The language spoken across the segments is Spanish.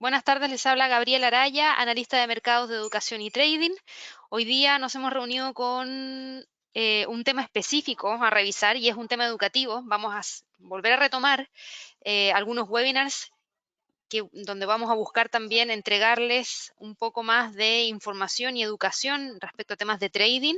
Buenas tardes, les habla Gabriela Araya, analista de mercados de educación y trading. Hoy día nos hemos reunido con un tema específico a revisar y es un tema educativo. Vamos a volver a retomar algunos webinars donde vamos a buscar también entregarles un poco más de información y educación respecto a temas de trading,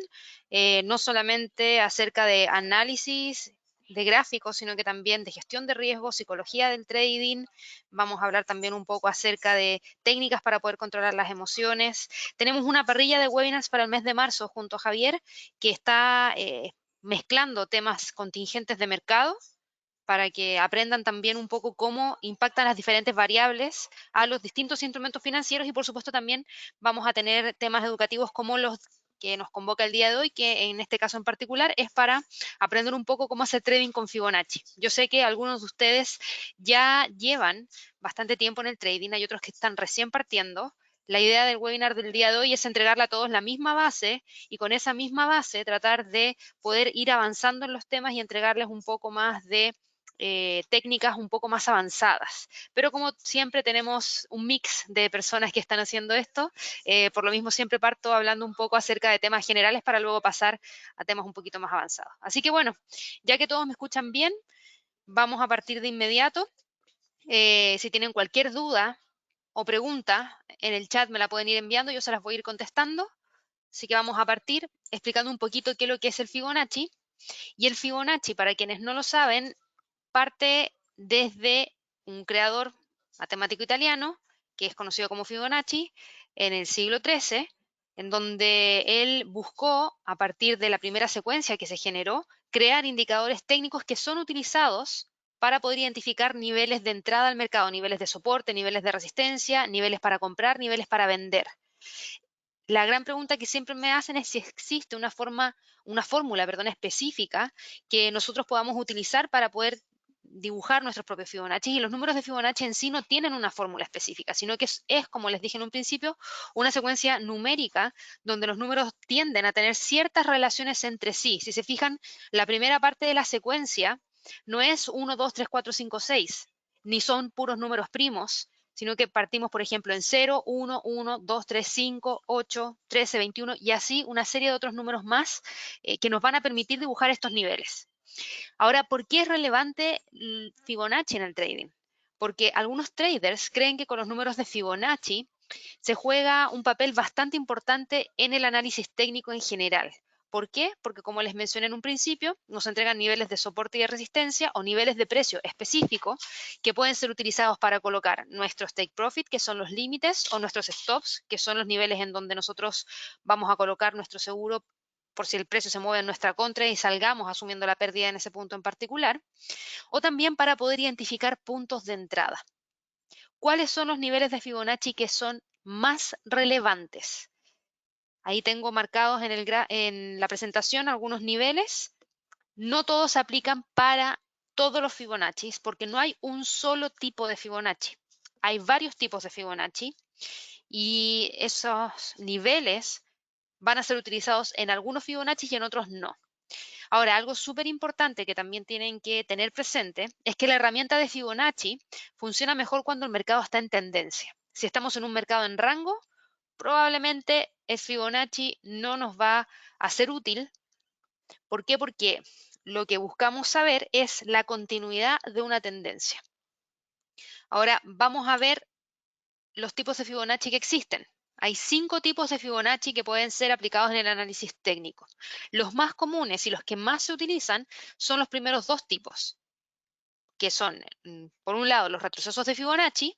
no solamente acerca de análisis de gráficos, sino que también de gestión de riesgos, psicología del trading. Vamos a hablar también un poco acerca de técnicas para poder controlar las emociones. Tenemos una parrilla de webinars para el mes de marzo junto a Javier, que está mezclando temas contingentes de mercado para que aprendan también un poco cómo impactan las diferentes variables a los distintos instrumentos financieros y por supuesto también vamos a tener temas educativos como los que nos convoca el día de hoy, que en este caso en particular es para aprender un poco cómo hacer trading con Fibonacci. Yo sé que algunos de ustedes ya llevan bastante tiempo en el trading, hay otros que están recién partiendo. La idea del webinar del día de hoy es entregarle a todos la misma base y con esa misma base tratar de poder ir avanzando en los temas y entregarles un poco más de técnicas un poco más avanzadas. Pero como siempre tenemos un mix de personas que están haciendo esto, por lo mismo siempre parto hablando un poco acerca de temas generales para luego pasar a temas un poquito más avanzados. Así que bueno, ya que todos me escuchan bien, vamos a partir de inmediato. Si tienen cualquier duda o pregunta, en el chat me la pueden ir enviando, yo se las voy a ir contestando. Así que vamos a partir explicando un poquito qué es lo que es el Fibonacci. Y el Fibonacci, para quienes no lo saben, parte desde un creador matemático italiano, que es conocido como Fibonacci, en el siglo XIII, en donde él buscó, a partir de la primera secuencia que se generó, crear indicadores técnicos que son utilizados para poder identificar niveles de entrada al mercado, niveles de soporte, niveles de resistencia, niveles para comprar, niveles para vender. La gran pregunta que siempre me hacen es si existe una fórmula, perdón, específica que nosotros podamos utilizar para poder dibujar nuestros propios Fibonacci, y los números de Fibonacci en sí no tienen una fórmula específica, sino que como les dije en un principio, una secuencia numérica donde los números tienden a tener ciertas relaciones entre sí. Si se fijan, la primera parte de la secuencia no es 1, 2, 3, 4, 5, 6, ni son puros números primos, sino que partimos, por ejemplo, en 0, 1, 1, 2, 3, 5, 8, 13, 21 y así una serie de otros números más que nos van a permitir dibujar estos niveles. Ahora, ¿por qué es relevante Fibonacci en el trading? Porque algunos traders creen que con los números de Fibonacci se juega un papel bastante importante en el análisis técnico en general. ¿Por qué? Porque como les mencioné en un principio, nos entregan niveles de soporte y de resistencia o niveles de precio específico que pueden ser utilizados para colocar nuestros take profit, que son los límites, o nuestros stops, que son los niveles en donde nosotros vamos a colocar nuestro seguro por si el precio se mueve en nuestra contra y salgamos asumiendo la pérdida en ese punto en particular, o también para poder identificar puntos de entrada. ¿Cuáles son los niveles de Fibonacci que son más relevantes? Ahí tengo marcados en la presentación algunos niveles. No todos se aplican para todos los Fibonacci porque no hay un solo tipo de Fibonacci. Hay varios tipos de Fibonacci y esos niveles van a ser utilizados en algunos Fibonacci y en otros no. Ahora, algo súper importante que también tienen que tener presente es que la herramienta de Fibonacci funciona mejor cuando el mercado está en tendencia. Si estamos en un mercado en rango, probablemente el Fibonacci no nos va a ser útil. ¿Por qué? Porque lo que buscamos saber es la continuidad de una tendencia. Ahora vamos a ver los tipos de Fibonacci que existen. Hay 5 tipos de Fibonacci que pueden ser aplicados en el análisis técnico. Los más comunes y los que más se utilizan son los primeros 2 tipos, que son, por un lado, los retrocesos de Fibonacci.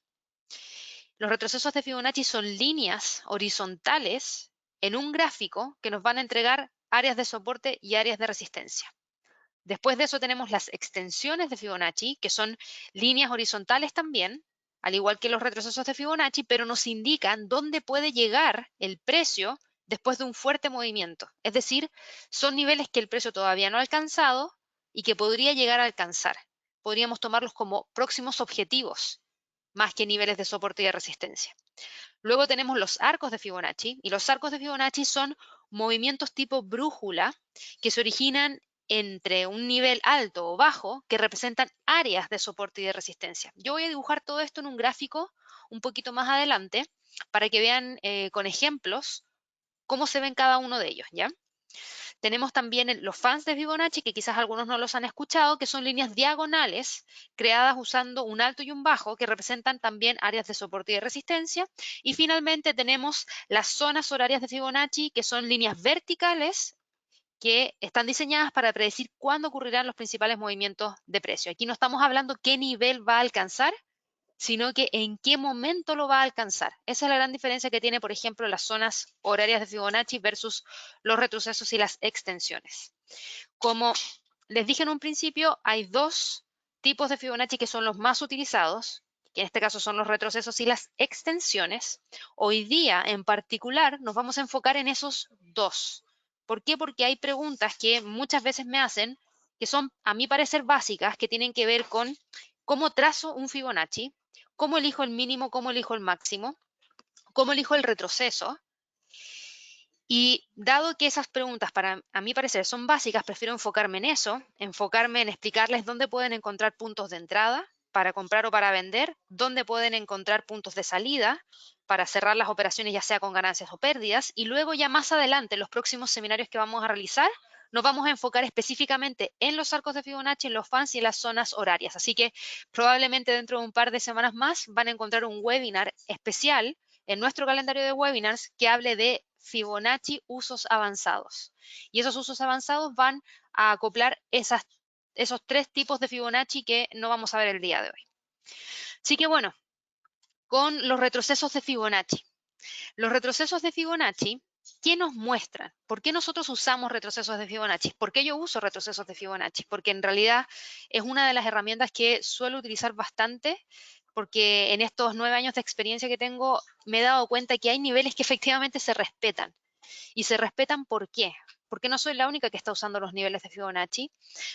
Los retrocesos de Fibonacci son líneas horizontales en un gráfico que nos van a entregar áreas de soporte y áreas de resistencia. Después de eso tenemos las extensiones de Fibonacci, que son líneas horizontales también, al igual que los retrocesos de Fibonacci, pero nos indican dónde puede llegar el precio después de un fuerte movimiento. Es decir, son niveles que el precio todavía no ha alcanzado y que podría llegar a alcanzar. Podríamos tomarlos como próximos objetivos, más que niveles de soporte y de resistencia. Luego tenemos los arcos de Fibonacci, y los arcos de Fibonacci son movimientos tipo brújula que se originan entre un nivel alto o bajo que representan áreas de soporte y de resistencia. Yo voy a dibujar todo esto en un gráfico un poquito más adelante para que vean con ejemplos cómo se ven cada uno de ellos, ¿ya? Tenemos también los fans de Fibonacci, que quizás algunos no los han escuchado, que son líneas diagonales creadas usando un alto y un bajo, que representan también áreas de soporte y de resistencia. Y finalmente tenemos las zonas horarias de Fibonacci, que son líneas verticales que están diseñadas para predecir cuándo ocurrirán los principales movimientos de precio. Aquí no estamos hablando qué nivel va a alcanzar, sino que en qué momento lo va a alcanzar. Esa es la gran diferencia que tiene, por ejemplo, las zonas horarias de Fibonacci versus los retrocesos y las extensiones. Como les dije en un principio, hay dos tipos de Fibonacci que son los más utilizados, que en este caso son los retrocesos y las extensiones. Hoy día, en particular, nos vamos a enfocar en esos dos. ¿Por qué? Porque hay preguntas que muchas veces me hacen, que son, a mi parecer, básicas, que tienen que ver con cómo trazo un Fibonacci, cómo elijo el mínimo, cómo elijo el máximo, cómo elijo el retroceso. Y dado que esas preguntas, a mi parecer, son básicas, prefiero enfocarme en eso, enfocarme en explicarles dónde pueden encontrar puntos de entrada para comprar o para vender, dónde pueden encontrar puntos de salida para cerrar las operaciones, ya sea con ganancias o pérdidas, y luego ya más adelante, en los próximos seminarios que vamos a realizar, nos vamos a enfocar específicamente en los arcos de Fibonacci, en los fans y en las zonas horarias. Así que probablemente dentro de un par de semanas más van a encontrar un webinar especial en nuestro calendario de webinars que hable de Fibonacci usos avanzados. Y esos usos avanzados van a acoplar esos tres tipos de Fibonacci que no vamos a ver el día de hoy. Así que bueno, con los retrocesos de Fibonacci. Los retrocesos de Fibonacci, ¿qué nos muestran? ¿Por qué nosotros usamos retrocesos de Fibonacci? ¿Por qué yo uso retrocesos de Fibonacci? Porque en realidad es una de las herramientas que suelo utilizar bastante, porque en estos 9 años de experiencia que tengo me he dado cuenta que hay niveles que efectivamente se respetan. ¿Y se respetan por qué? Porque no soy la única que está usando los niveles de Fibonacci.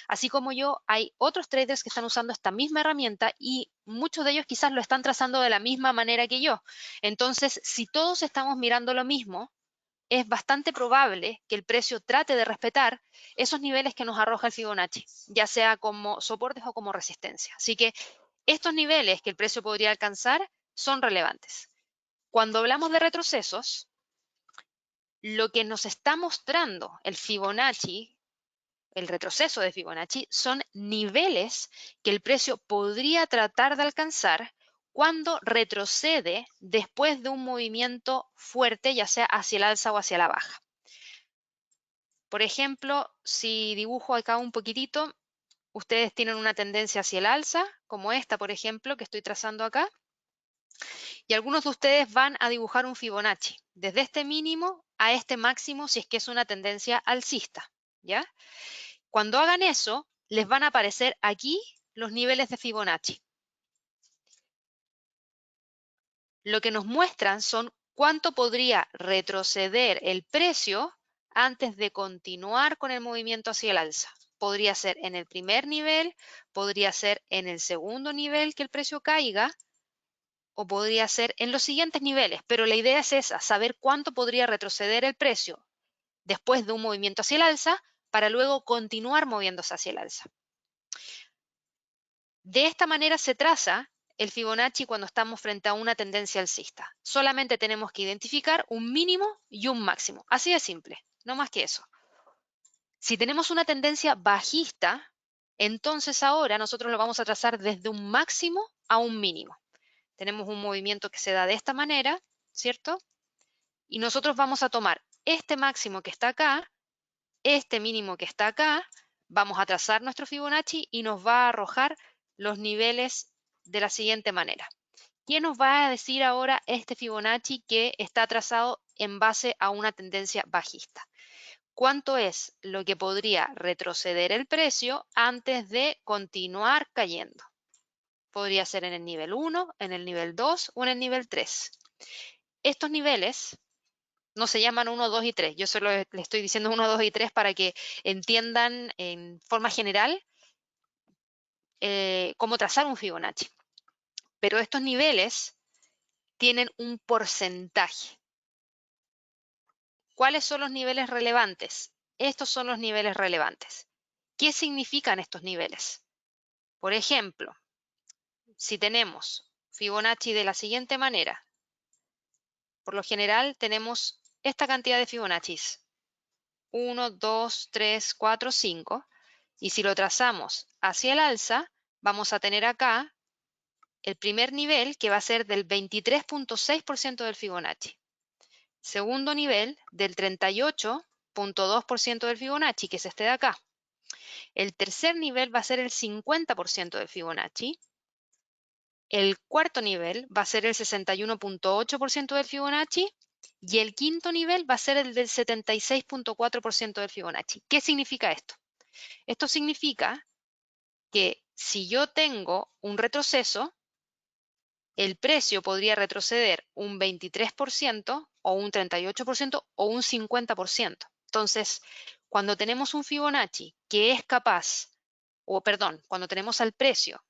Así como yo, hay otros traders que están usando esta misma herramienta y muchos de ellos quizás lo están trazando de la misma manera que yo. Entonces, si todos estamos mirando lo mismo, es bastante probable que el precio trate de respetar esos niveles que nos arroja el Fibonacci, ya sea como soportes o como resistencia. Así que estos niveles que el precio podría alcanzar son relevantes. Cuando hablamos de retrocesos, lo que nos está mostrando el Fibonacci, el retroceso de Fibonacci, son niveles que el precio podría tratar de alcanzar cuando retrocede después de un movimiento fuerte, ya sea hacia el alza o hacia la baja. Por ejemplo, si dibujo acá un poquitito, ustedes tienen una tendencia hacia el alza, como esta, por ejemplo, que estoy trazando acá, y algunos de ustedes van a dibujar un Fibonacci, desde este mínimo a este máximo si es que es una tendencia alcista, ¿ya? Cuando hagan eso, les van a aparecer aquí los niveles de Fibonacci. Lo que nos muestran son cuánto podría retroceder el precio antes de continuar con el movimiento hacia el alza. Podría ser en el primer nivel, podría ser en el segundo nivel que el precio caiga, o podría ser en los siguientes niveles, pero la idea es esa, saber cuánto podría retroceder el precio después de un movimiento hacia el alza para luego continuar moviéndose hacia el alza. De esta manera se traza el Fibonacci cuando estamos frente a una tendencia alcista. Solamente tenemos que identificar un mínimo y un máximo. Así de simple, no más que eso. Si tenemos una tendencia bajista, entonces ahora nosotros lo vamos a trazar desde un máximo a un mínimo. Tenemos un movimiento que se da de esta manera, ¿cierto? Y nosotros vamos a tomar este máximo que está acá, este mínimo que está acá, vamos a trazar nuestro Fibonacci y nos va a arrojar los niveles de la siguiente manera. ¿Qué nos va a decir ahora este Fibonacci que está trazado en base a una tendencia bajista? ¿Cuánto es lo que podría retroceder el precio antes de continuar cayendo? Podría ser en el nivel 1, en el nivel 2 o en el nivel 3. Estos niveles no se llaman 1, 2 y 3. Yo solo le estoy diciendo 1, 2 y 3 para que entiendan en forma general cómo trazar un Fibonacci. Pero estos niveles tienen un porcentaje. ¿Cuáles son los niveles relevantes? Estos son los niveles relevantes. ¿Qué significan estos niveles? Por ejemplo, si tenemos Fibonacci de la siguiente manera. Por lo general tenemos esta cantidad de Fibonaccis. 1, 2, 3, 4, 5. Y si lo trazamos hacia el alza, vamos a tener acá el primer nivel, que va a ser del 23.6% del Fibonacci. Segundo nivel, del 38.2% del Fibonacci, que es este de acá. El tercer nivel va a ser el 50% del Fibonacci. El cuarto nivel va a ser el 61.8% del Fibonacci. Y el quinto nivel va a ser el del 76.4% del Fibonacci. ¿Qué significa esto? Esto significa que si yo tengo un retroceso, el precio podría retroceder un 23% o un 38% o un 50%. Entonces, cuando tenemos un Fibonacci que es capaz, o perdón, cuando tenemos al precio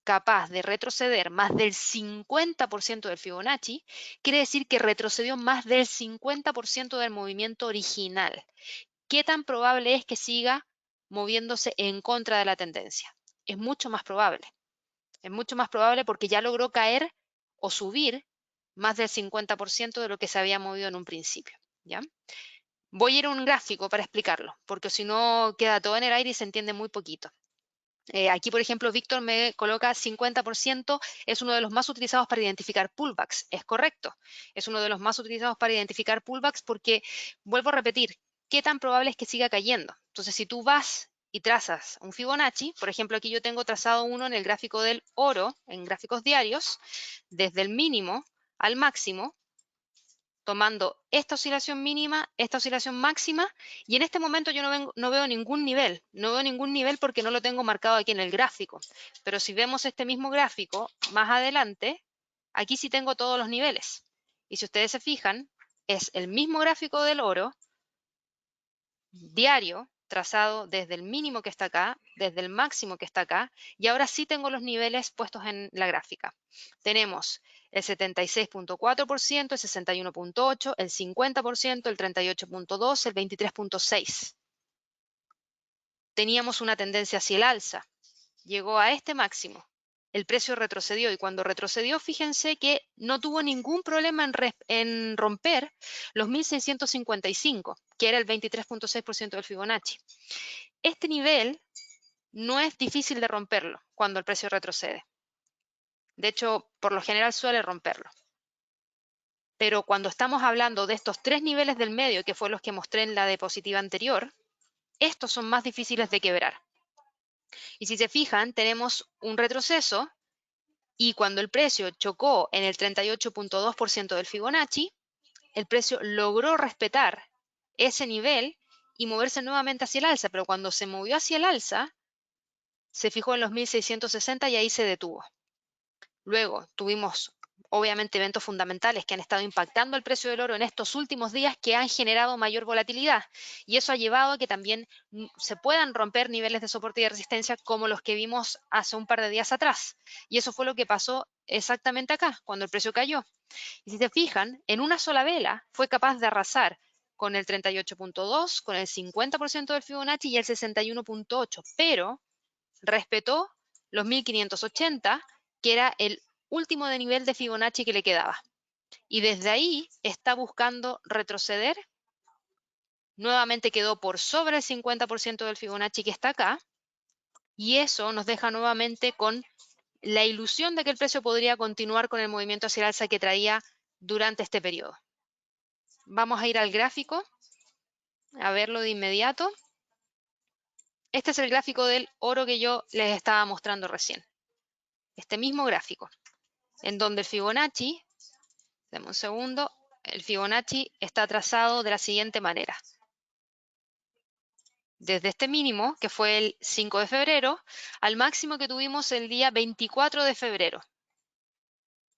capaz de retroceder más del 50% del Fibonacci, quiere decir que retrocedió más del 50% del movimiento original. ¿Qué tan probable es que siga moviéndose en contra de la tendencia? Es mucho más probable. Es mucho más probable porque ya logró caer o subir más del 50% de lo que se había movido en un principio. ¿Ya? Voy a ir a un gráfico para explicarlo, porque si no queda todo en el aire y se entiende muy poquito. Aquí, por ejemplo, Víctor me coloca 50%, es uno de los más utilizados para identificar pullbacks. Es correcto, es uno de los más utilizados para identificar pullbacks porque, vuelvo a repetir, ¿qué tan probable es que siga cayendo? Entonces, si tú vas y trazas un Fibonacci, por ejemplo, aquí yo tengo trazado uno en el gráfico del oro, en gráficos diarios, desde el mínimo al máximo, tomando esta oscilación mínima, esta oscilación máxima, y en este momento yo no veo ningún nivel porque no lo tengo marcado aquí en el gráfico. Pero si vemos este mismo gráfico más adelante, aquí sí tengo todos los niveles. Y si ustedes se fijan, es el mismo gráfico del oro, diario, trazado desde el mínimo que está acá, desde el máximo que está acá, y ahora sí tengo los niveles puestos en la gráfica. Tenemos el 76.4%, el 61.8%, el 50%, el 38.2%, el 23.6%. Teníamos una tendencia hacia el alza. Llegó a este máximo. El precio retrocedió y cuando retrocedió, fíjense que no tuvo ningún problema en romper los 1655, que era el 23.6% del Fibonacci. Este nivel no es difícil de romperlo cuando el precio retrocede. De hecho, por lo general suele romperlo. Pero cuando estamos hablando de estos tres niveles del medio, que fue los que mostré en la diapositiva anterior, estos son más difíciles de quebrar. Y si se fijan, tenemos un retroceso y cuando el precio chocó en el 38.2% del Fibonacci, el precio logró respetar ese nivel y moverse nuevamente hacia el alza, pero cuando se movió hacia el alza, se fijó en los 1660 y ahí se detuvo. Luego tuvimos, obviamente, eventos fundamentales que han estado impactando el precio del oro en estos últimos días que han generado mayor volatilidad y eso ha llevado a que también se puedan romper niveles de soporte y de resistencia como los que vimos hace un par de días atrás. Y eso fue lo que pasó exactamente acá, cuando el precio cayó. Y si se fijan, en una sola vela fue capaz de arrasar con el 38.2, con el 50% del Fibonacci y el 61.8, pero respetó los 1580, que era el último de nivel de Fibonacci que le quedaba. Y desde ahí está buscando retroceder. Nuevamente quedó por sobre el 50% del Fibonacci que está acá. Y eso nos deja nuevamente con la ilusión de que el precio podría continuar con el movimiento hacia el alza que traía durante este periodo. Vamos a ir al gráfico, a verlo de inmediato. Este es el gráfico del oro que yo les estaba mostrando recién. Este mismo gráfico, en donde el Fibonacci, dame un segundo, el Fibonacci está trazado de la siguiente manera. Desde este mínimo, que fue el 5 de febrero, al máximo que tuvimos el día 24 de febrero.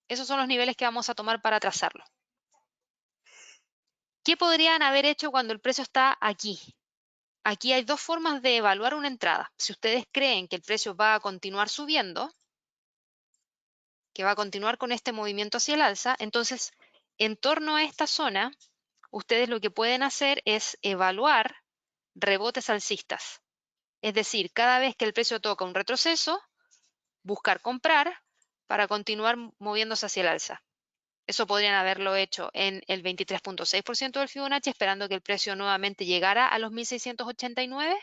Esos son los niveles que vamos a tomar para trazarlo. ¿Qué podrían haber hecho cuando el precio está aquí? Aquí hay dos formas de evaluar una entrada. Si ustedes creen que el precio va a continuar subiendo, que va a continuar con este movimiento hacia el alza, entonces, en torno a esta zona, ustedes lo que pueden hacer es evaluar rebotes alcistas. Es decir, cada vez que el precio toca un retroceso, buscar comprar para continuar moviéndose hacia el alza. Eso podrían haberlo hecho en el 23.6% del Fibonacci, esperando que el precio nuevamente llegara a los 1689.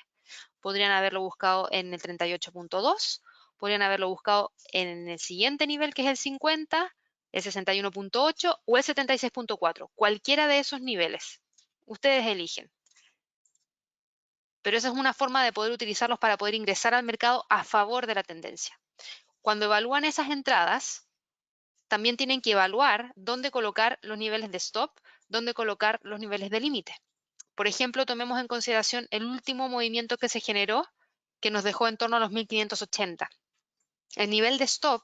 Podrían haberlo buscado en el 38.2. Podrían haberlo buscado en el siguiente nivel, que es el 50, el 61.8 o el 76.4. Cualquiera de esos niveles. Ustedes eligen. Pero esa es una forma de poder utilizarlos para poder ingresar al mercado a favor de la tendencia. Cuando evalúan esas entradas, también tienen que evaluar dónde colocar los niveles de stop, dónde colocar los niveles de límite. Por ejemplo, tomemos en consideración el último movimiento que se generó, que nos dejó en torno a los 1580. El nivel de stop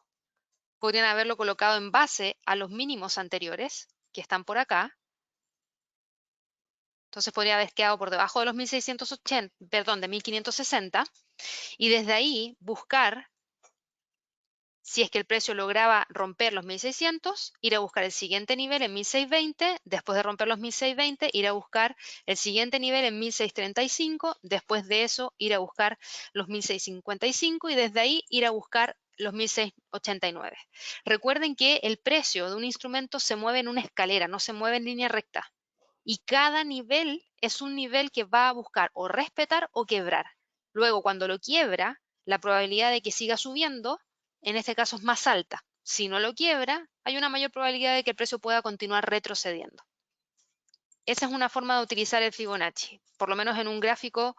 podrían haberlo colocado en base a los mínimos anteriores, que están por acá. Entonces podría haber quedado por debajo de los 1680, perdón, de 1560, y desde ahí buscar, si es que el precio lograba romper los 1600, ir a buscar el siguiente nivel en 1620, después de romper los 1620, ir a buscar el siguiente nivel en 1635, después de eso ir a buscar los 1655 y desde ahí ir a buscar los 1689. Recuerden que el precio de un instrumento se mueve en una escalera, no se mueve en línea recta. Y cada nivel es un nivel que va a buscar o respetar o quebrar. Luego, cuando lo quiebra, la probabilidad de que siga subiendo en este caso es más alta. Si no lo quiebra, hay una mayor probabilidad de que el precio pueda continuar retrocediendo. Esa es una forma de utilizar el Fibonacci, por lo menos en un gráfico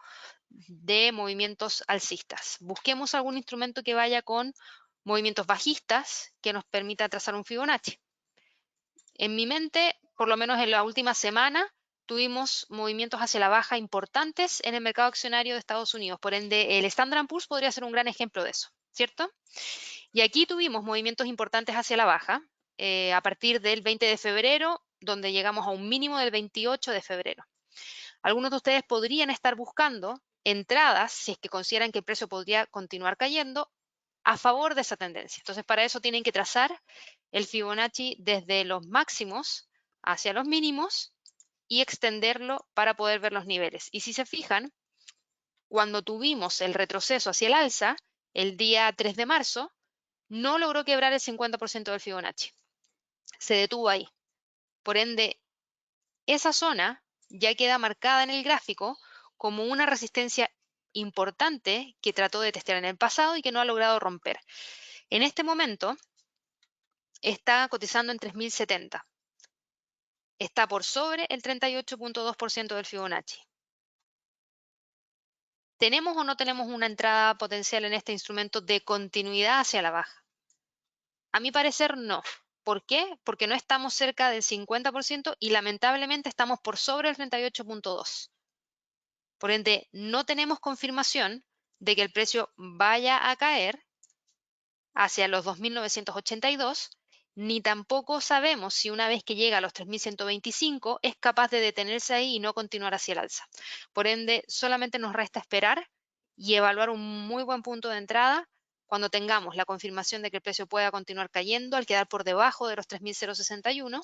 de movimientos alcistas. Busquemos algún instrumento que vaya con movimientos bajistas que nos permita trazar un Fibonacci. En mi mente, por lo menos en la última semana, tuvimos movimientos hacia la baja importantes en el mercado accionario de Estados Unidos. Por ende, el Standard & Poor's podría ser un gran ejemplo de eso, ¿cierto? Y aquí tuvimos movimientos importantes hacia la baja a partir del 20 de febrero, donde llegamos a un mínimo del 28 de febrero. Algunos de ustedes podrían estar buscando entradas, si es que consideran que el precio podría continuar cayendo, a favor de esa tendencia. Entonces, para eso tienen que trazar el Fibonacci desde los máximos hacia los mínimos y extenderlo para poder ver los niveles. Y si se fijan, cuando tuvimos el retroceso hacia el alza, el día 3 de marzo, no logró quebrar el 50% del Fibonacci. Se detuvo ahí. Por ende, esa zona ya queda marcada en el gráfico como una resistencia importante que trató de testear en el pasado y que no ha logrado romper. En este momento está cotizando en 3070. Está por sobre el 38.2% del Fibonacci. ¿Tenemos o no tenemos una entrada potencial en este instrumento de continuidad hacia la baja? A mi parecer, no. ¿Por qué? Porque no estamos cerca del 50% y lamentablemente estamos por sobre el 38.2%. Por ende, no tenemos confirmación de que el precio vaya a caer hacia los 2.982, ni tampoco sabemos si una vez que llega a los 3.125 es capaz de detenerse ahí y no continuar hacia el alza. Por ende, solamente nos resta esperar y evaluar un muy buen punto de entrada cuando tengamos la confirmación de que el precio pueda continuar cayendo al quedar por debajo de los 3.061,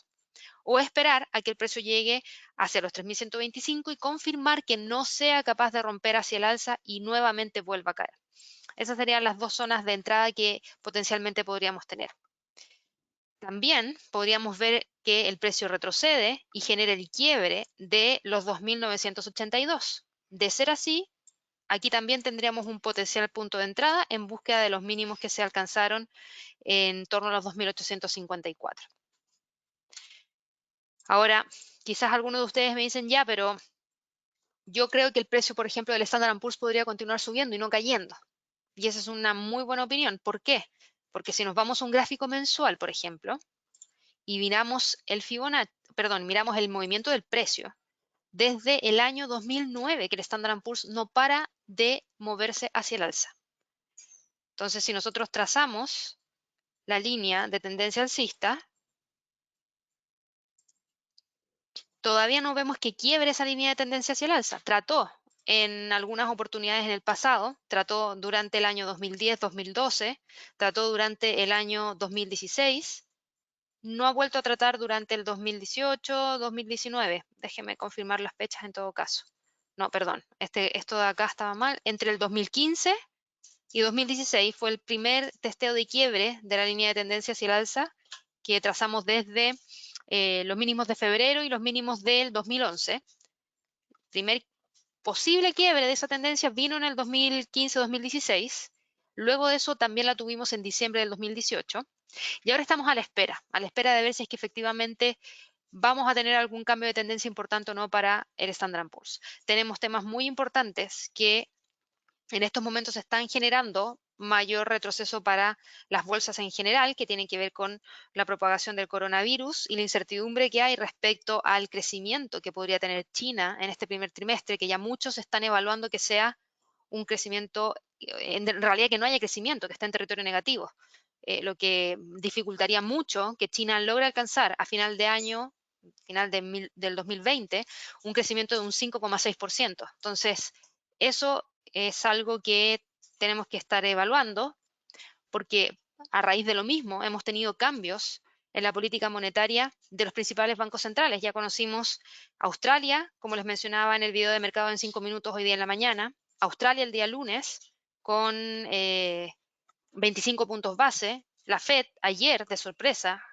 o esperar a que el precio llegue hacia los 3.125 y confirmar que no sea capaz de romper hacia el alza y nuevamente vuelva a caer. Esas serían las dos zonas de entrada que potencialmente podríamos tener. También podríamos ver que el precio retrocede y genera el quiebre de los 2.982. De ser así, aquí también tendríamos un potencial punto de entrada en búsqueda de los mínimos que se alcanzaron en torno a los 2.854. Ahora, quizás algunos de ustedes me dicen, ya, pero yo creo que el precio, por ejemplo, del Standard & Poor's podría continuar subiendo y no cayendo. Y esa es una muy buena opinión. ¿Por qué? Porque si nos vamos a un gráfico mensual, por ejemplo, y miramos el Fibonacci, miramos el movimiento del precio desde el año 2009, que el Standard & Poor's no para de moverse hacia el alza. Entonces, si nosotros trazamos la línea de tendencia alcista, todavía no vemos que quiebre esa línea de tendencia hacia el alza. Trató en algunas oportunidades en el pasado, trató durante el año 2010-2012, trató durante el año 2016, no ha vuelto a tratar durante el 2018-2019. Déjeme confirmar las fechas en todo caso. No, perdón, esto de acá estaba mal. Entre el 2015 y 2016 fue el primer testeo de quiebre de la línea de tendencia hacia el alza que trazamos desde los mínimos de febrero y los mínimos del 2011. Primer posible quiebre de esa tendencia vino en el 2015-2016. Luego de eso también la tuvimos en diciembre del 2018. Y ahora estamos a la espera de ver si es que efectivamente vamos a tener algún cambio de tendencia importante o no para el Standard Poor's. Tenemos temas muy importantes que en estos momentos están generando mayor retroceso para las bolsas en general, que tienen que ver con la propagación del coronavirus y la incertidumbre que hay respecto al crecimiento que podría tener China en este primer trimestre, que ya muchos están evaluando que sea un crecimiento, en realidad que no haya crecimiento, que esté en territorio negativo, lo que dificultaría mucho que China logre alcanzar a final de año, del 2020, un crecimiento de un 5,6%. Entonces, eso es algo que tenemos que estar evaluando porque a raíz de lo mismo hemos tenido cambios en la política monetaria de los principales bancos centrales. Ya conocimos Australia, como les mencionaba en el video de mercado en 5 minutos hoy día en la mañana, Australia el día lunes con 25 puntos base, la Fed ayer de sorpresa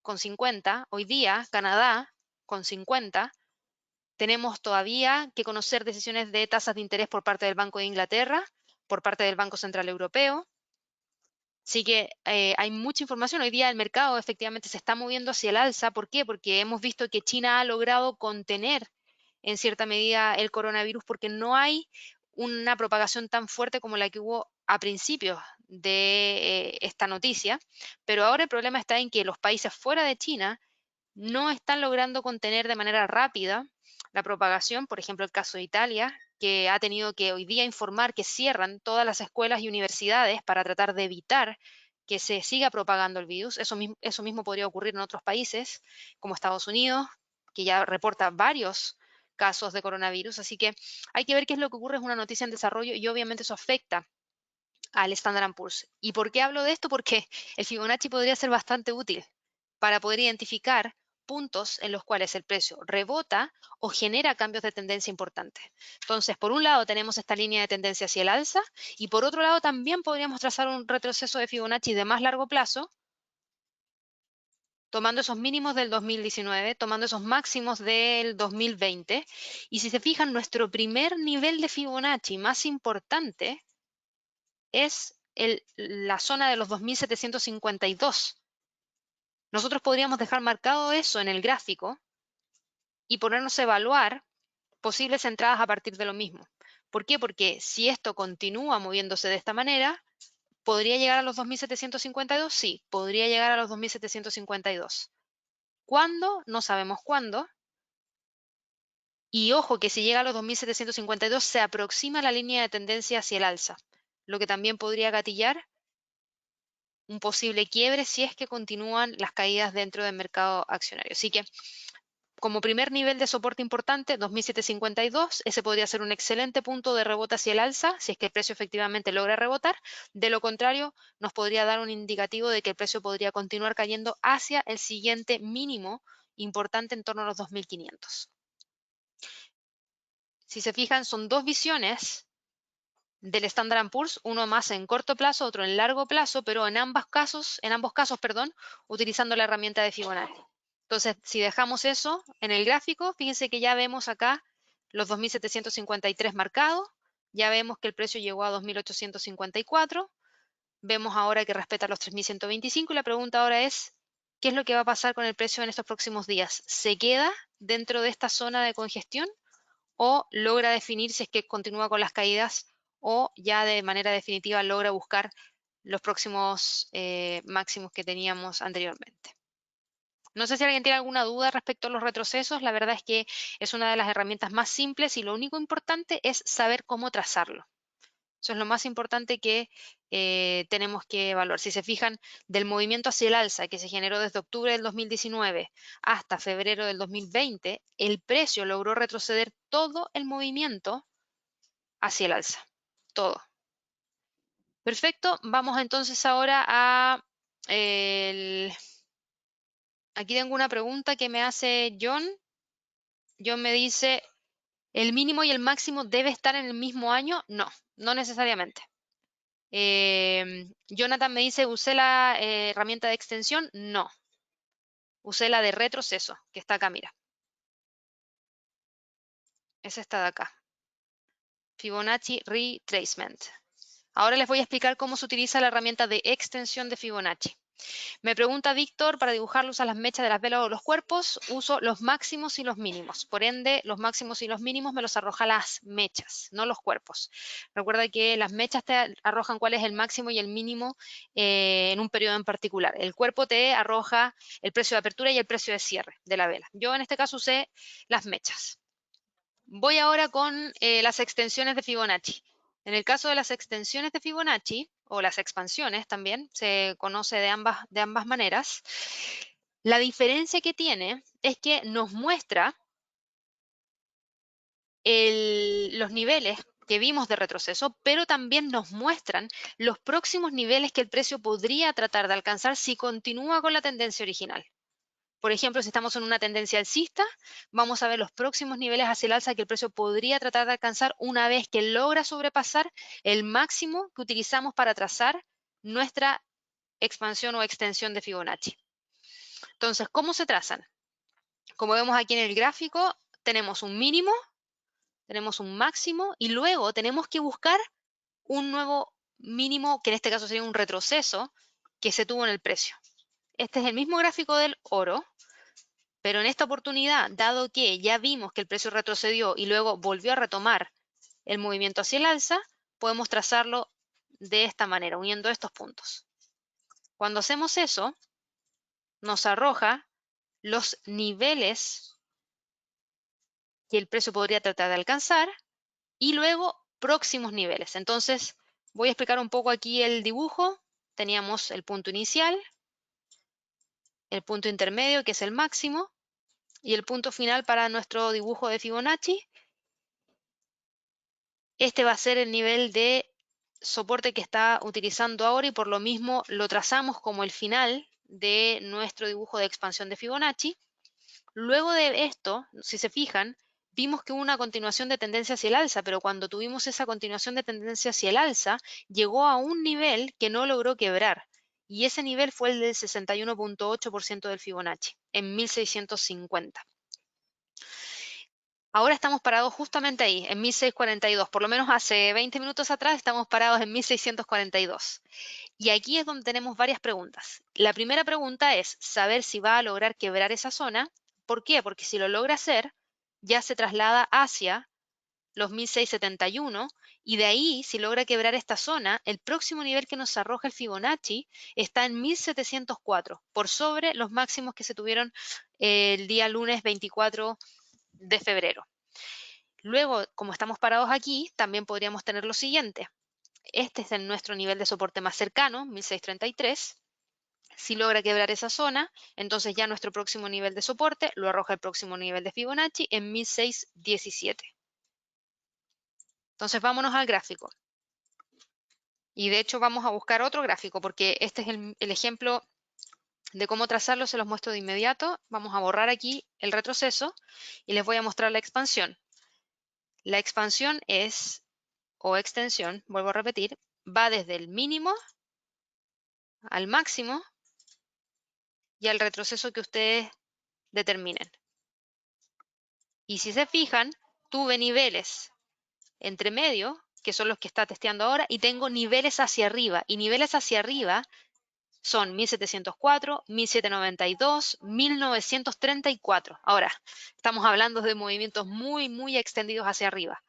con 50, hoy día Canadá con 50. Tenemos todavía que conocer decisiones de tasas de interés por parte del Banco de Inglaterra, por parte del Banco Central Europeo. Así que hay mucha información. Hoy día el mercado efectivamente se está moviendo hacia el alza. ¿Por qué? Porque hemos visto que China ha logrado contener en cierta medida el coronavirus porque no hay una propagación tan fuerte como la que hubo a principios de esta noticia. Pero ahora el problema está en que los países fuera de China no están logrando contener de manera rápida la propagación, por ejemplo, el caso de Italia, que ha tenido que hoy día informar que cierran todas las escuelas y universidades para tratar de evitar que se siga propagando el virus. Eso mismo podría ocurrir en otros países, como Estados Unidos, que ya reporta varios casos de coronavirus. Así que hay que ver qué es lo que ocurre, es una noticia en desarrollo y obviamente eso afecta al Standard Poor's. ¿Y por qué hablo de esto? Porque el Fibonacci podría ser bastante útil para poder identificar puntos en los cuales el precio rebota o genera cambios de tendencia importantes. Entonces, por un lado tenemos esta línea de tendencia hacia el alza y por otro lado también podríamos trazar un retroceso de Fibonacci de más largo plazo, tomando esos mínimos del 2019, tomando esos máximos del 2020. Y si se fijan, nuestro primer nivel de Fibonacci más importante es la zona de los 2752. Nosotros podríamos dejar marcado eso en el gráfico y ponernos a evaluar posibles entradas a partir de lo mismo. ¿Por qué? Porque si esto continúa moviéndose de esta manera, ¿podría llegar a los 2752? Sí, podría llegar a los 2752. ¿Cuándo? No sabemos cuándo. Y ojo que si llega a los 2752 se aproxima la línea de tendencia hacia el alza, lo que también podría gatillar un posible quiebre si es que continúan las caídas dentro del mercado accionario. Así que como primer nivel de soporte importante, 2.752, ese podría ser un excelente punto de rebote hacia el alza, si es que el precio efectivamente logra rebotar. De lo contrario, nos podría dar un indicativo de que el precio podría continuar cayendo hacia el siguiente mínimo importante en torno a los 2.500. Si se fijan, son dos visiones del Standard Poor's, uno más en corto plazo, otro en largo plazo, pero en ambos casos, utilizando la herramienta de Fibonacci. Entonces, si dejamos eso en el gráfico, fíjense que ya vemos acá los 2.753 marcados, ya vemos que el precio llegó a 2.854, vemos ahora que respeta los 3.125 y la pregunta ahora es, ¿qué es lo que va a pasar con el precio en estos próximos días? ¿Se queda dentro de esta zona de congestión o logra definir si es que continúa con las caídas o ya de manera definitiva logra buscar los próximos máximos que teníamos anteriormente? No sé si alguien tiene alguna duda respecto a los retrocesos. La verdad es que es una de las herramientas más simples y lo único importante es saber cómo trazarlo. Eso es lo más importante que tenemos que evaluar. Si se fijan, del movimiento hacia el alza que se generó desde octubre del 2019 hasta febrero del 2020, el precio logró retroceder todo el movimiento hacia el alza. Todo. Perfecto. Vamos entonces ahora a aquí tengo una pregunta que me hace John. John me dice, ¿el mínimo y el máximo debe estar en el mismo año? No, no necesariamente. Jonathan me dice, ¿usé la herramienta de extensión? No. Usé la de retroceso, que está acá, mira. Es esta de acá. Fibonacci Retracement. Ahora les voy a explicar cómo se utiliza la herramienta de extensión de Fibonacci. Me pregunta Víctor, para dibujarlos a las mechas de las velas o los cuerpos, uso los máximos y los mínimos. Por ende, los máximos y los mínimos me los arroja las mechas, no los cuerpos. Recuerda que las mechas te arrojan cuál es el máximo y el mínimo en un periodo en particular. El cuerpo te arroja el precio de apertura y el precio de cierre de la vela. Yo en este caso usé las mechas. Voy ahora con las extensiones de Fibonacci. En el caso de las extensiones de Fibonacci, o las expansiones también, se conoce de ambas maneras, la diferencia que tiene es que nos muestra los niveles que vimos de retroceso, pero también nos muestran los próximos niveles que el precio podría tratar de alcanzar si continúa con la tendencia original. Por ejemplo, si estamos en una tendencia alcista, vamos a ver los próximos niveles hacia el alza que el precio podría tratar de alcanzar una vez que logra sobrepasar el máximo que utilizamos para trazar nuestra expansión o extensión de Fibonacci. Entonces, ¿cómo se trazan? Como vemos aquí en el gráfico, tenemos un mínimo, tenemos un máximo y luego tenemos que buscar un nuevo mínimo, que en este caso sería un retroceso, que se tuvo en el precio. Este es el mismo gráfico del oro, pero en esta oportunidad, dado que ya vimos que el precio retrocedió y luego volvió a retomar el movimiento hacia el alza, podemos trazarlo de esta manera, uniendo estos puntos. Cuando hacemos eso, nos arroja los niveles que el precio podría tratar de alcanzar y luego próximos niveles. Entonces, voy a explicar un poco aquí el dibujo. Teníamos el punto inicial, el punto intermedio, que es el máximo, y el punto final para nuestro dibujo de Fibonacci. Este va a ser el nivel de soporte que está utilizando ahora y por lo mismo lo trazamos como el final de nuestro dibujo de expansión de Fibonacci. Luego de esto, si se fijan, vimos que hubo una continuación de tendencia hacia el alza, pero cuando tuvimos esa continuación de tendencia hacia el alza, llegó a un nivel que no logró quebrar. Y ese nivel fue el del 61.8% del Fibonacci, en 1650. Ahora estamos parados justamente ahí, en 1642. Por lo menos hace 20 minutos atrás estamos parados en 1642. Y aquí es donde tenemos varias preguntas. La primera pregunta es saber si va a lograr quebrar esa zona. ¿Por qué? Porque si lo logra hacer, ya se traslada hacia los 1671 y de ahí, si logra quebrar esta zona, el próximo nivel que nos arroja el Fibonacci está en 1704, por sobre los máximos que se tuvieron el día lunes 24 de febrero. Luego, como estamos parados aquí, también podríamos tener lo siguiente. Este es nuestro nivel de soporte más cercano, 1633. Si logra quebrar esa zona, entonces ya nuestro próximo nivel de soporte lo arroja el próximo nivel de Fibonacci en 1617. Entonces vámonos al gráfico. Y de hecho vamos a buscar otro gráfico porque este es el ejemplo de cómo trazarlo, se los muestro de inmediato. Vamos a borrar aquí el retroceso y les voy a mostrar la expansión. La expansión es, o extensión, vuelvo a repetir, va desde el mínimo al máximo y al retroceso que ustedes determinen. Y si se fijan, tuve niveles entre medio, que son los que está testeando ahora, y tengo niveles hacia arriba. Y niveles hacia arriba son 1704, 1792, 1934. Ahora, estamos hablando de movimientos muy, muy extendidos hacia arriba.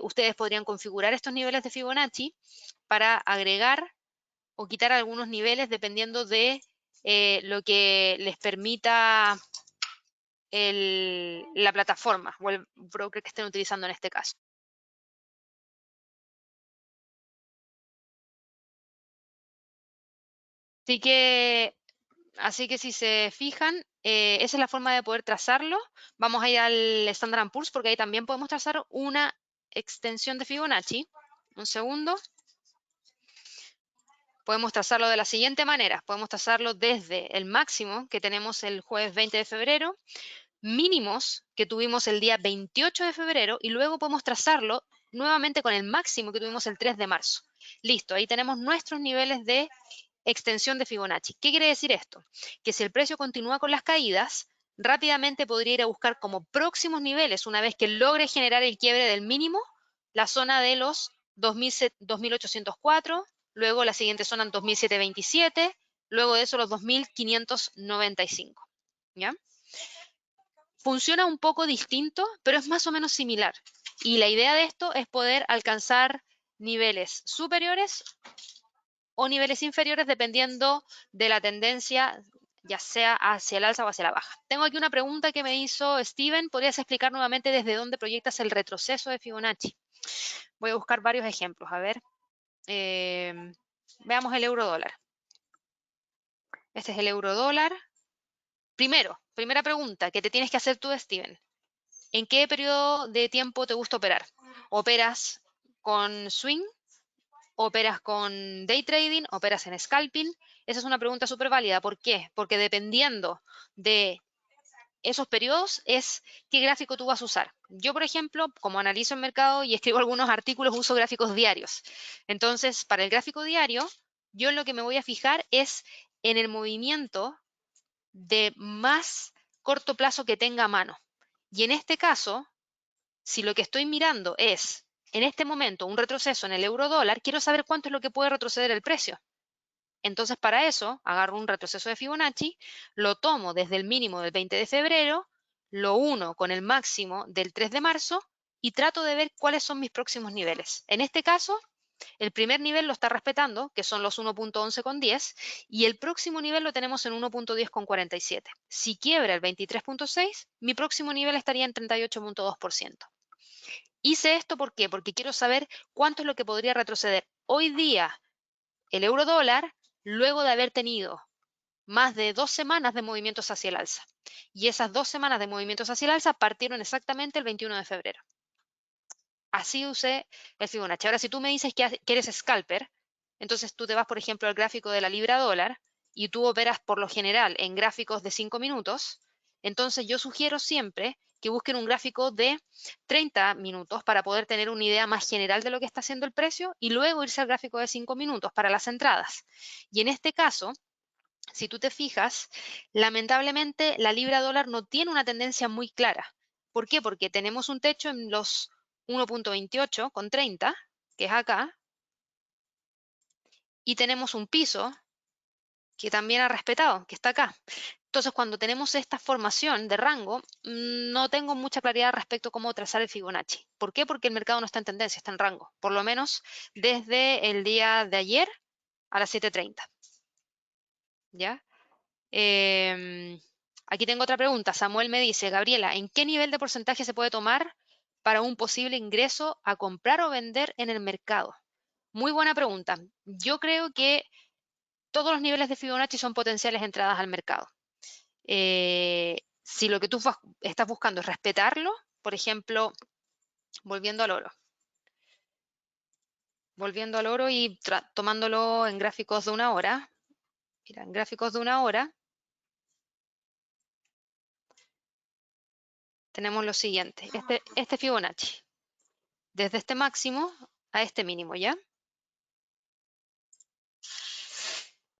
Ustedes podrían configurar estos niveles de Fibonacci para agregar o quitar algunos niveles dependiendo de lo que les permita la plataforma o el broker que estén utilizando en este caso. Así que si se fijan, esa es la forma de poder trazarlo. Vamos a ir al Standard & Poor's porque ahí también podemos trazar una extensión de Fibonacci. Un segundo. Podemos trazarlo de la siguiente manera. Podemos trazarlo desde el máximo que tenemos el jueves 20 de febrero, mínimos que tuvimos el día 28 de febrero y luego podemos trazarlo nuevamente con el máximo que tuvimos el 3 de marzo. Listo, ahí tenemos nuestros niveles de extensión de Fibonacci. ¿Qué quiere decir esto? Que si el precio continúa con las caídas, rápidamente podría ir a buscar como próximos niveles, una vez que logre generar el quiebre del mínimo, la zona de los 2.804, luego la siguiente zona en 2.727, luego de eso los 2.595. ¿Ya? Funciona un poco distinto, pero es más o menos similar. Y la idea de esto es poder alcanzar niveles superiores o niveles inferiores dependiendo de la tendencia, ya sea hacia el alza o hacia la baja. Tengo aquí una pregunta que me hizo Steven. ¿Podrías explicar nuevamente desde dónde proyectas el retroceso de Fibonacci? Voy a buscar varios ejemplos. A ver, veamos el euro dólar. Este es el euro dólar. Primera pregunta que te tienes que hacer tú, Steven. ¿En qué periodo de tiempo te gusta operar? ¿Operas con swing? ¿Operas con day trading? ¿Operas en scalping? Esa es una pregunta súper válida. ¿Por qué? Porque dependiendo de esos periodos es qué gráfico tú vas a usar. Yo, por ejemplo, como analizo el mercado y escribo algunos artículos, uso gráficos diarios. Entonces, para el gráfico diario, yo en lo que me voy a fijar es en el movimiento de más corto plazo que tenga a mano. Y en este caso, si lo que estoy mirando es, en este momento, un retroceso en el euro dólar, quiero saber cuánto es lo que puede retroceder el precio. Entonces, para eso, agarro un retroceso de Fibonacci, lo tomo desde el mínimo del 20 de febrero, lo uno con el máximo del 3 de marzo y trato de ver cuáles son mis próximos niveles. En este caso, el primer nivel lo está respetando, que son los 1.11,10, y el próximo nivel lo tenemos en 1.10,47. Si quiebra el 23.6, mi próximo nivel estaría en 38.2%. Hice esto ¿por qué? Porque quiero saber cuánto es lo que podría retroceder hoy día el euro dólar luego de haber tenido más de 2 semanas de movimientos hacia el alza. Y esas 2 semanas de movimientos hacia el alza partieron exactamente el 21 de febrero. Así usé el Fibonacci. Ahora, si tú me dices que eres scalper, entonces tú te vas, por ejemplo, al gráfico de la libra dólar y tú operas por lo general en gráficos de 5 minutos, entonces yo sugiero siempre que busquen un gráfico de 30 minutos para poder tener una idea más general de lo que está haciendo el precio y luego irse al gráfico de 5 minutos para las entradas. Y en este caso, si tú te fijas, lamentablemente la libra dólar no tiene una tendencia muy clara. ¿Por qué? Porque tenemos un techo en los 1.28,30, que es acá, y tenemos un piso que también ha respetado, que está acá. Entonces, cuando tenemos esta formación de rango, no tengo mucha claridad respecto a cómo trazar el Fibonacci. ¿Por qué? Porque el mercado no está en tendencia, está en rango, por lo menos desde el día de ayer a las 7:30. ¿Ya? Aquí tengo otra pregunta. Samuel me dice, Gabriela, ¿en qué nivel de porcentaje se puede tomar para un posible ingreso a comprar o vender en el mercado? Muy buena pregunta. Yo creo que todos los niveles de Fibonacci son potenciales entradas al mercado. Si lo que tú estás buscando es respetarlo, por ejemplo, volviendo al oro y tomándolo en gráficos de una hora. Mira, en gráficos de una hora tenemos lo siguiente, este Fibonacci, desde este máximo a este mínimo, ¿ya?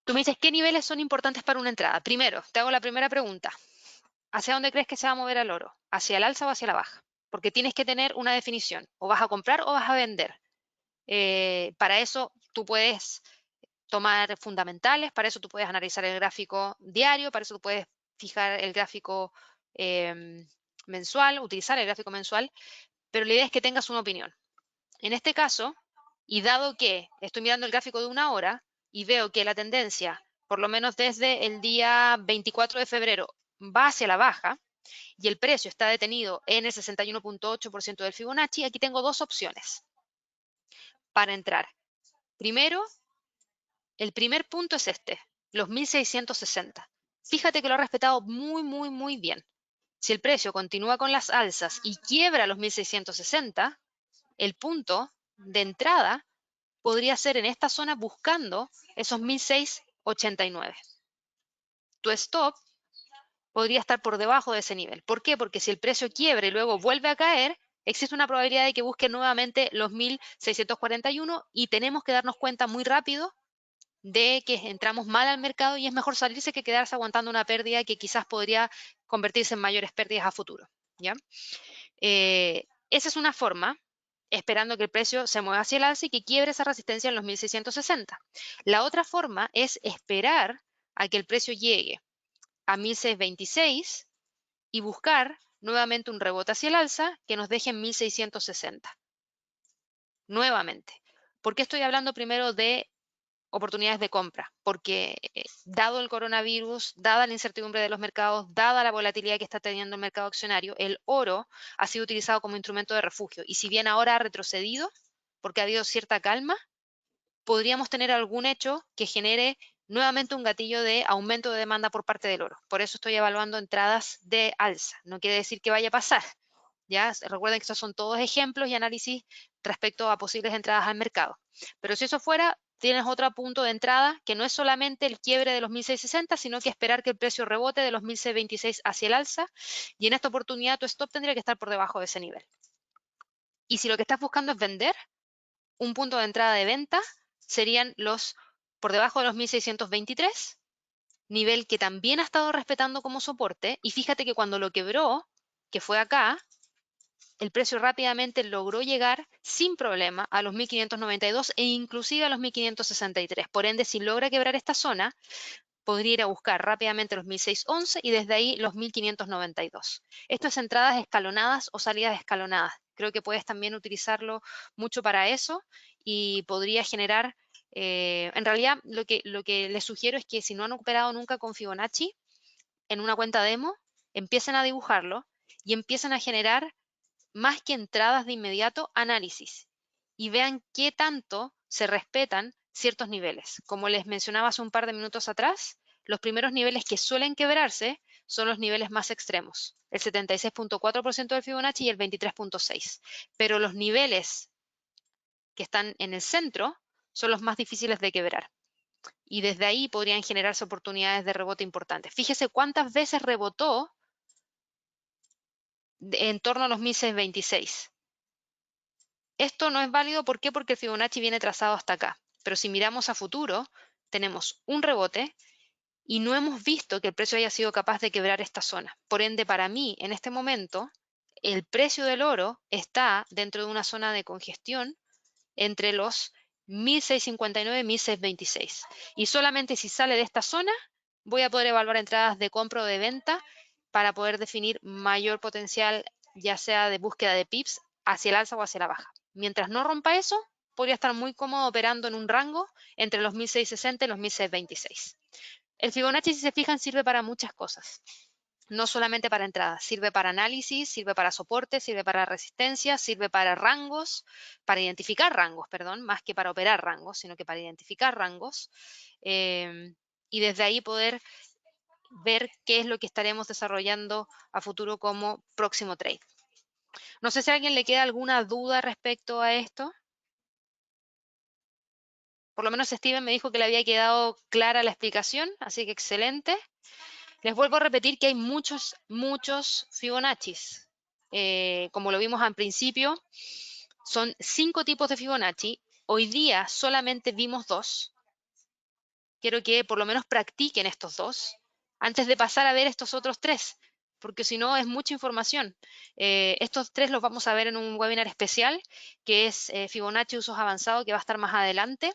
Tú me dices, ¿qué niveles son importantes para una entrada? Primero, te hago la primera pregunta. ¿Hacia dónde crees que se va a mover el oro? ¿Hacia el alza o hacia la baja? Porque tienes que tener una definición. O vas a comprar o vas a vender. Para eso tú puedes tomar fundamentales, para eso tú puedes analizar el gráfico diario, para eso tú puedes fijar el gráfico mensual, utilizar el gráfico mensual, pero la idea es que tengas una opinión. En este caso, y dado que estoy mirando el gráfico de una hora y veo que la tendencia, por lo menos desde el día 24 de febrero, va hacia la baja y el precio está detenido en el 61.8% del Fibonacci, aquí tengo dos opciones para entrar. Primero, el primer punto es este, los 1660. Fíjate que lo ha respetado muy, muy, muy bien. Si el precio continúa con las alzas y quiebra los 1660, el punto de entrada podría ser en esta zona buscando esos 1689. Tu stop podría estar por debajo de ese nivel. ¿Por qué? Porque si el precio quiebra y luego vuelve a caer, existe una probabilidad de que busque nuevamente los 1641 y tenemos que darnos cuenta muy rápido de que entramos mal al mercado y es mejor salirse que quedarse aguantando una pérdida que quizás podría convertirse en mayores pérdidas a futuro, ¿ya? Esa es una forma, esperando que el precio se mueva hacia el alza y que quiebre esa resistencia en los 1660. La otra forma es esperar a que el precio llegue a 1626 y buscar nuevamente un rebote hacia el alza que nos deje en 1660. Nuevamente. ¿Por qué estoy hablando primero de oportunidades de compra? Porque dado el coronavirus, dada la incertidumbre de los mercados, dada la volatilidad que está teniendo el mercado accionario, el oro ha sido utilizado como instrumento de refugio. Y si bien ahora ha retrocedido, porque ha habido cierta calma, podríamos tener algún hecho que genere nuevamente un gatillo de aumento de demanda por parte del oro. Por eso estoy evaluando entradas de alza. No quiere decir que vaya a pasar. ¿Ya? Recuerden que estos son todos ejemplos y análisis respecto a posibles entradas al mercado. Pero si eso fuera, tienes otro punto de entrada que no es solamente el quiebre de los 1660, sino que esperar que el precio rebote de los 1626 hacia el alza, y en esta oportunidad tu stop tendría que estar por debajo de ese nivel. Y si lo que estás buscando es vender, un punto de entrada de venta serían los por debajo de los 1623, nivel que también ha estado respetando como soporte, y fíjate que cuando lo quebró, que fue acá, el precio rápidamente logró llegar sin problema a los 1592 e inclusive a los 1563. Por ende, si logra quebrar esta zona, podría ir a buscar rápidamente los 1611 y desde ahí los 1592. Esto es entradas escalonadas o salidas escalonadas. Creo que puedes también utilizarlo mucho para eso y podría generar, en realidad lo que les sugiero es que si no han operado nunca con Fibonacci en una cuenta demo, empiecen a dibujarlo y empiecen a generar más que entradas de inmediato, análisis y vean qué tanto se respetan ciertos niveles. Como les mencionaba hace un par de minutos atrás, los primeros niveles que suelen quebrarse son los niveles más extremos, el 76.4% del Fibonacci y el 23.6%. Pero los niveles que están en el centro son los más difíciles de quebrar. Y desde ahí podrían generarse oportunidades de rebote importantes. Fíjese cuántas veces rebotó en torno a los 1626. Esto no es válido, ¿por qué? Porque el Fibonacci viene trazado hasta acá. Pero si miramos a futuro, tenemos un rebote y no hemos visto que el precio haya sido capaz de quebrar esta zona. Por ende, para mí, en este momento, el precio del oro está dentro de una zona de congestión entre los 1659 y 1626. Y solamente si sale de esta zona, voy a poder evaluar entradas de compra o de venta para poder definir mayor potencial, ya sea de búsqueda de pips hacia el alza o hacia la baja. Mientras no rompa eso, podría estar muy cómodo operando en un rango entre los 1660 y los 1626. El Fibonacci, si se fijan, sirve para muchas cosas. No solamente para entradas, sirve para análisis, sirve para soporte, sirve para resistencia, sirve para rangos, para identificar rangos, perdón, más que para operar rangos, sino que para identificar rangos. Y desde ahí poder ver qué es lo que estaremos desarrollando a futuro como próximo trade. No sé si a alguien le queda alguna duda respecto a esto. Por lo menos Steven me dijo que le había quedado clara la explicación, así que excelente. Les vuelvo a repetir que hay muchos Fibonaccis. Como lo vimos al principio, son 5 tipos de Fibonacci. Hoy día solamente vimos 2. Quiero que por lo menos practiquen estos 2 antes de pasar a ver estos otros 3, porque si no es mucha información. Estos 3 los vamos a ver en un webinar especial, que es Fibonacci Usos Avanzados, que va a estar más adelante.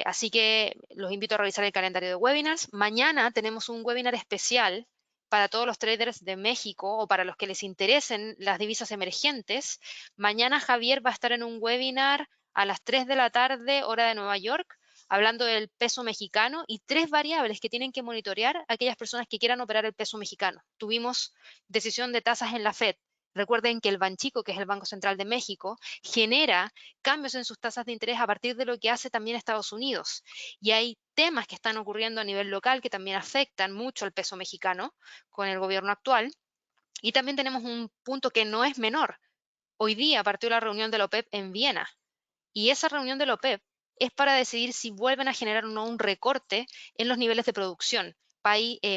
Así que los invito a revisar el calendario de webinars. Mañana tenemos un webinar especial para todos los traders de México o para los que les interesen las divisas emergentes. Mañana Javier va a estar en un webinar a las 3 de la tarde, hora de Nueva York, hablando del peso mexicano y 3 variables que tienen que monitorear aquellas personas que quieran operar el peso mexicano. Tuvimos decisión de tasas en la Fed. Recuerden que el Banxico, que es el Banco Central de México, genera cambios en sus tasas de interés a partir de lo que hace también Estados Unidos. Y hay temas que están ocurriendo a nivel local que también afectan mucho al peso mexicano con el gobierno actual. Y también tenemos un punto que no es menor. Hoy día partió la reunión de la OPEP en Viena. Y esa reunión de la OPEP es para decidir si vuelven a generar o no un recorte en los niveles de producción.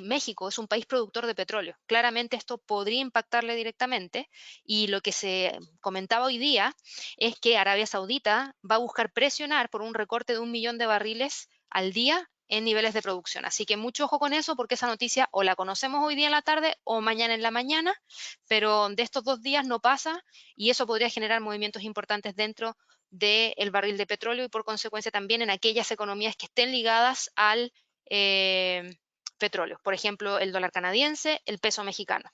México es un país productor de petróleo. Claramente esto podría impactarle directamente y lo que se comentaba hoy día es que Arabia Saudita va a buscar presionar por un recorte de 1 millón de barriles al día en niveles de producción. Así que mucho ojo con eso porque esa noticia o la conocemos hoy día en la tarde o mañana en la mañana, pero de estos 2 días no pasa y eso podría generar movimientos importantes dentro del barril de petróleo y por consecuencia también en aquellas economías que estén ligadas al eh, petróleo. Por ejemplo, el dólar canadiense, el peso mexicano.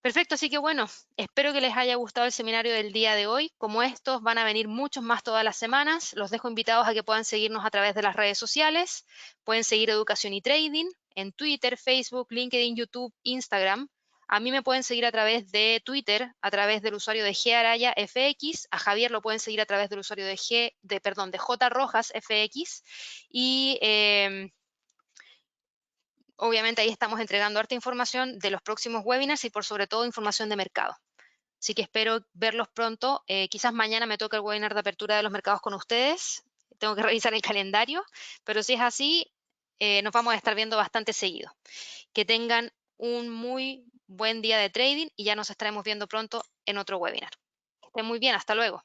Perfecto, así que bueno, espero que les haya gustado el seminario del día de hoy. Como estos van a venir muchos más todas las semanas. Los dejo invitados a que puedan seguirnos a través de las redes sociales. Pueden seguir Educación y Trading en Twitter, Facebook, LinkedIn, YouTube, Instagram. A mí me pueden seguir a través de Twitter, a través del usuario de GArayafX. A Javier lo pueden seguir a través del usuario de JRojasFX. Y obviamente ahí estamos entregando harta información de los próximos webinars y por sobre todo información de mercado. Así que espero verlos pronto. Quizás mañana me toque el webinar de apertura de los mercados con ustedes. Tengo que revisar el calendario, pero si es así, nos vamos a estar viendo bastante seguido. Que tengan un muy buen día de trading y ya nos estaremos viendo pronto en otro webinar. Que estén muy bien, hasta luego.